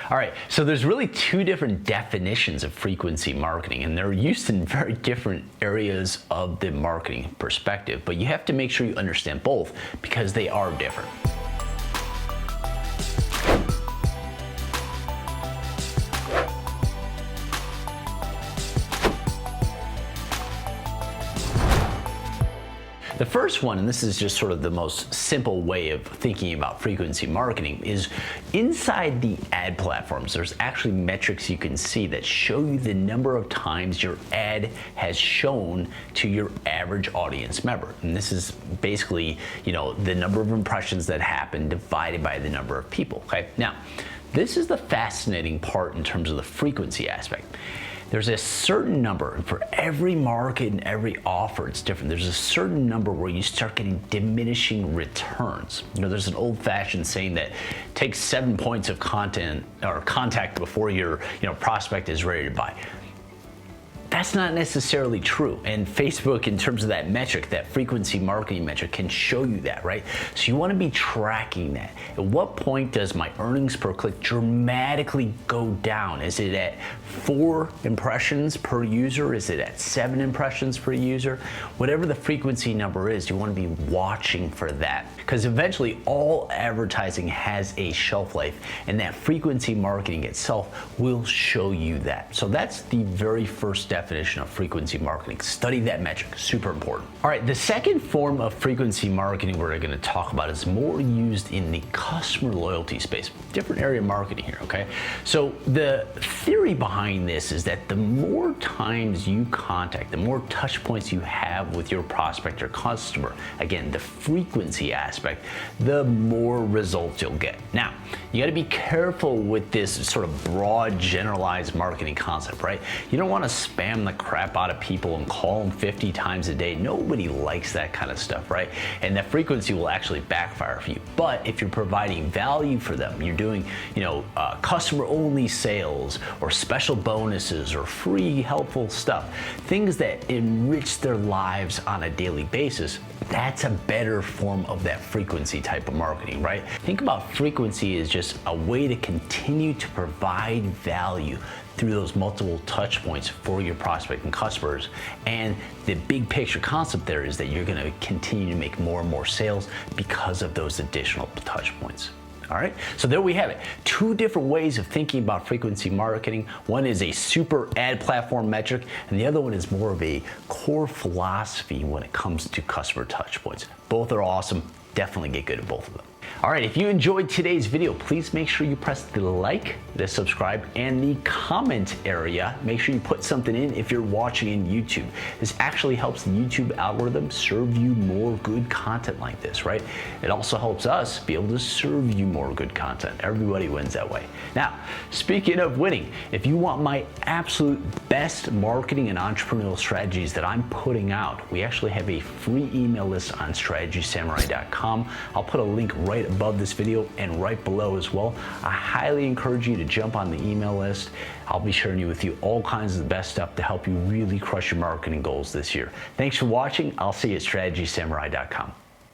All right, so there's really two different definitions of frequency marketing, and they're used in very different areas of the marketing perspective, but you have to make sure you understand both because they are different. The first one, and this is just sort of the most simple way of thinking about frequency marketing, is inside the ad platforms, there's actually metrics you can see that show you the number of times your ad has shown to your average audience member. And this is basically, the number of impressions that happen divided by the number of people, okay? Now, this is the fascinating part in terms of the frequency aspect. There's a certain number, and for every market and every offer, it's different. There's a certain number where you start getting diminishing returns. There's an old-fashioned saying that takes 7 points of content or contact before your prospect is ready to buy. That's not necessarily true, and Facebook, in terms of that metric, that frequency marketing metric, can show you that, right? So you want to be tracking that. At what point does my earnings per click dramatically go down? Is it at 4 impressions per user? Is it at 7 impressions per user? Whatever the frequency number is, you want to be watching for that, because eventually all advertising has a shelf life, and that frequency marketing itself will show you that. So that's the very first definition of frequency marketing. Study that metric, super important. All right, the second form of frequency marketing we're going to talk about is more used in the customer loyalty space. Different area of marketing here, okay? So the theory behind this is that the more times you contact, the more touch points you have with your prospect or customer, again, the frequency aspect, the more results you'll get. Now, you got to be careful with this sort of broad, generalized marketing concept, right? You don't want to spam the crap out of people and call them 50 times a day. Nobody likes that kind of stuff, right? And that frequency will actually backfire for you. But if you're providing value for them, you're doing, customer-only sales or special bonuses or free helpful stuff, things that enrich their lives on a daily basis, that's a better form of that frequency type of marketing, right? Think about frequency as just a way to continue to provide value through those multiple touch points for your prospect and customers. And the big picture concept there is that you're gonna continue to make more and more sales because of those additional touch points. All right, so there we have it. 2 different ways of thinking about frequency marketing. One is a super ad platform metric, and the other one is more of a core philosophy when it comes to customer touch points. Both are awesome. Definitely get good at both of them. All right, if you enjoyed today's video, please make sure you press the like, the subscribe, and the comment area. Make sure you put something in if you're watching in YouTube. This actually helps the YouTube algorithm serve you more good content like this, right? It also helps us be able to serve you more good content. Everybody wins that way. Now, speaking of winning, if you want my absolute best marketing and entrepreneurial strategies that I'm putting out, we actually have a free email list on strategysamurai.com. I'll put a link right above this video and right below as well. I highly encourage you to jump on the email list. I'll be sharing with you all kinds of the best stuff to help you really crush your marketing goals this year. Thanks for watching. I'll see you at strategysamurai.com.